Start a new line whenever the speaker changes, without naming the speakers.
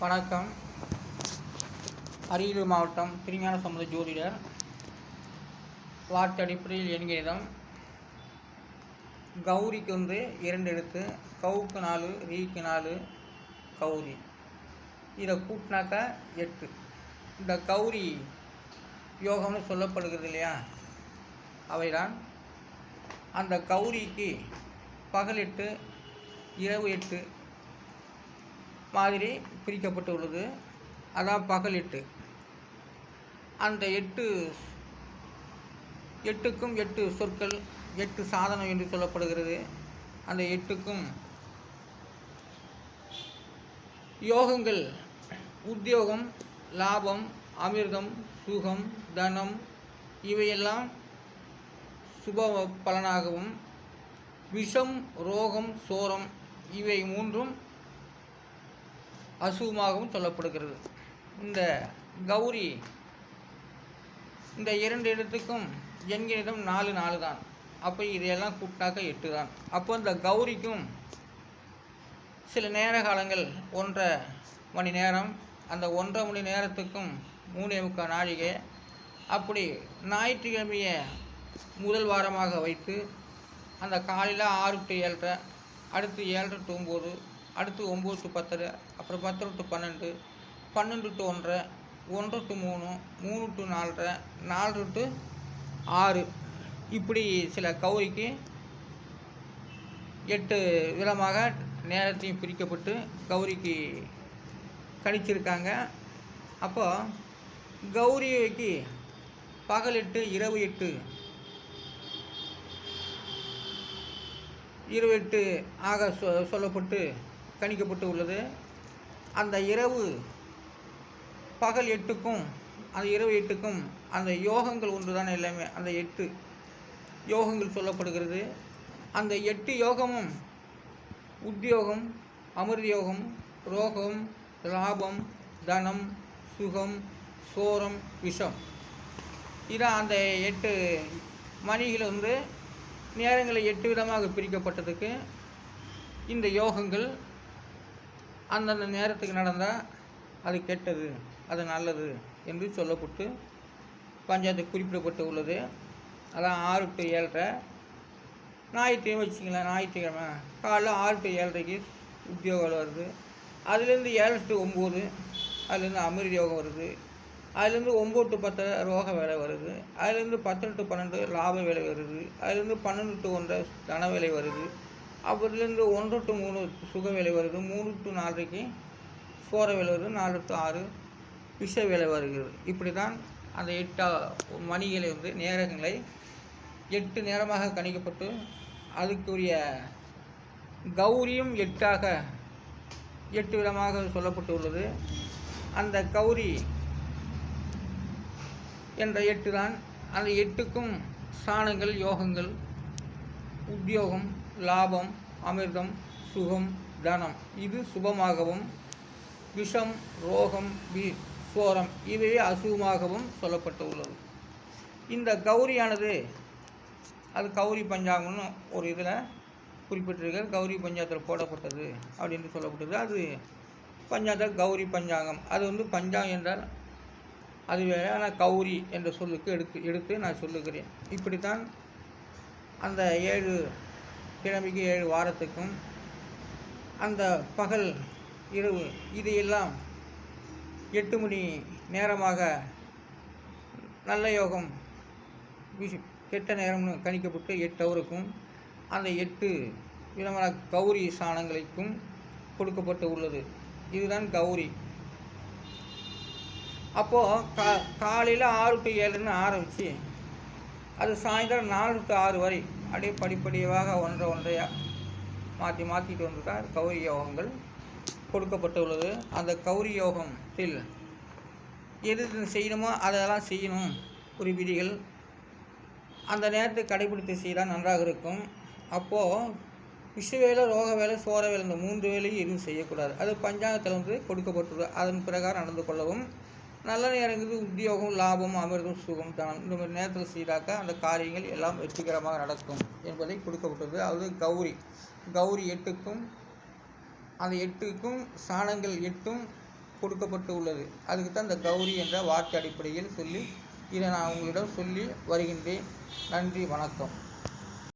வணக்கம். அரியலூர் மாவட்டம் திருஞான சம்பந்த ஜோதிடர். வார்த்தை அடிப்படையில் எண்கணிதம். கௌரிக்கு 2 எழுத்து, கவுக்கு 4, ரீக்கு 4, கௌரி. இதை கூட்டினாக்கா 8. இந்த கௌரி யோகம்னு சொல்லப்படுகிறது இல்லையா, அவைதான் அந்த கௌரிக்கு பகல் 8 இரவு 8 மாதிரி பிரிக்கப்பட்டு உள்ளது. அதான் பகல் 8. அந்த 8க்கும் 8 சொற்கள், 8 சாதனம் என்று சொல்லப்படுகிறது. அந்த 8க்கும் யோகங்கள் உத்தியோகம், லாபம், அமிர்தம், சுகம், தனம் இவையெல்லாம் சுப பலனாகவும், விஷம், ரோகம், சோரம் இவை 3ம் அசுபமாகவும் சொல்லப்படுகிறது. இந்த கௌரி இந்த 2 இடத்துக்கும் எண்கணிதம் 4 தான். அப்போ இதையெல்லாம் கூட்டினாக்க 8 தான். அப்போ இந்த கௌரிக்கும் சில நேர காலங்கள் 1.5 மணி நேரம், அந்த 1.5 மணி நேரத்துக்கும் 3.25 நாழிகை. அப்படி ஞாயிற்றுக்கிழமையை முதல் வாரமாக வைத்து அந்த காலையில் 6 to 7:30, அடுத்து 7:30 to 9, அடுத்து 9 to 10, அப்புறம் 10 to 12, 12 to 1:30, 1 to 3, 3 to 4:30, 4 to 6 இப்படி சில கௌரிக்கு 8 விதமாக நேரத்தையும் பிரிக்கப்பட்டு கௌரிக்கு கணிச்சிருக்காங்க. அப்போ கௌரிக்கு பகல் 8 இரவு 8 இரவு 8 ஆக சொல்லப்பட்டு கணிக்கப்பட்டு உள்ளது. அந்த இரவு பகல் 8க்கும் அந்த இரவு 8க்கும் அந்த யோகங்கள் ஒன்று தான் எல்லாமே. அந்த 8 யோகங்கள் சொல்லப்படுகிறது. அந்த 8 யோகமும் உத்தியோகம், அமிர்த யோகம், ரோகம், லாபம், தனம், சுகம், சோரம், விஷம். இதான் அந்த 8 மணிகள் நேரங்களை 8 விதமாக பிரிக்கப்பட்டதுக்கு இந்த யோகங்கள் அந்தந்த நேரத்துக்கு நடந்தால் அது கெட்டது, அது நல்லது என்று சொல்லப்பட்டு பஞ்சாயத்து குறிப்பிடப்பட்டு உள்ளது. அதான் 6 to 7:30. ஞாயிற்றுக்கிழமை வச்சுக்கலாம். ஞாயிற்றுக்கிழமை காலைல 6 to 7:30க்கு உத்தியோக வேலை வருது. அதுலேருந்து 7 to 9 அதுலேருந்து அமிர்த யோகம் வருது. அதுலேருந்து 9 to 10 ரோக வேலை வருது. அதுலேருந்து 10 to 12 லாப வேலை வருது. அதுலேருந்து 12 to 1 தன வேலை வருது. அப்புறத்துலேருந்து 1 to 3 சுக வேலை வருது. 3 to 4க்கு சோர வேலை வருது. 4 to 6 விஷ வேலை வருகிறது. இப்படி தான் அந்த 8 மணிகளை நேரங்களை 8 நேரமாக கணிக்கப்பட்டு அதுக்குரிய கௌரியும் 8ஆக 8 விதமாக சொல்லப்பட்டு உள்ளது. அந்த கௌரி என்ற 8 தான். அந்த 8க்கும் சாணங்கள், யோகங்கள், உத்தியோகம், லாபம், அமிர்தம், சுகம், தனம் இது சுபமாகவும், விஷம், ரோகம், சோரம் இவையே அசுபமாகவும் சொல்லப்பட்டு உள்ளது. இந்த கௌரியானது அது கௌரி பஞ்சாங்கம்னு ஒரு இதில் குறிப்பிட்டிருக்க, கௌரி பஞ்சாங்கத்தில் போடப்பட்டது அப்படின்னு சொல்லப்பட்டது. அது பஞ்சாங்கத்தில் கௌரி பஞ்சாங்கம். அது பஞ்சாங்கம் என்றால் அது வேறு. ஆனால் கௌரி என்ற சொல்லுக்கு எடுத்து நான் சொல்லுகிறேன். இப்படித்தான் அந்த 7 கிழமைக்கு 7 வாரத்துக்கும் அந்த பகல் இரவு இதையெல்லாம் 8 மணி நேரமாக நல்ல யோகம், கெட்ட நேரம்னு கணிக்கப்பட்டு 8 ஹவருக்கும் அந்த 8 விதமான கௌரி சாணங்களுக்கும் கொடுக்கப்பட்டு உள்ளது. இதுதான் கௌரி. அப்போது காலையில் 6 to 7ன்னு ஆரம்பித்து அது சாயந்தரம் 4 to 6 வரை அப்படியே படிப்படியாக ஒன்றையாக மாற்றிட்டு வந்துட்டால் கௌரி யோகங்கள் கொடுக்கப்பட்டுள்ளது. அந்த கௌரி யோகத்தில் எது செய்யணுமோ அதெல்லாம் செய்யணும். ஒரு விதிகள் அந்த நேரத்தை கடைபிடித்து செய்தால் நன்றாக இருக்கும். அப்போது விஷ வேலை, ரோக வேலை, சோர வேலை இந்த 3 வேலையும் எதுவும் செய்யக்கூடாது. அது பஞ்சாங்கத்தில் கொடுக்கப்பட்டுள்ளது. அதன் பிரகாரம் நடந்து கொள்ளவும். நல்ல நேரங்கிறது உத்தியோகம், லாபம், அமிர்தம், சுகம், தனம் இந்த மாதிரி நேரத்தில் செய்தாக்கா அந்த காரியங்கள் எல்லாம் வெற்றிகரமாக நடக்கும் என்பதை கொடுக்கப்பட்டது. அது கௌரி 8க்கும் அந்த 8க்கும் சாணங்கள் 8ம் கொடுக்கப்பட்டு உள்ளது. அதுக்கு தான் இந்த கௌரி என்ற வார்த்தை அடிப்படையில் சொல்லி இதை நான் உங்களிடம் சொல்லி வருகின்றேன். நன்றி, வணக்கம்.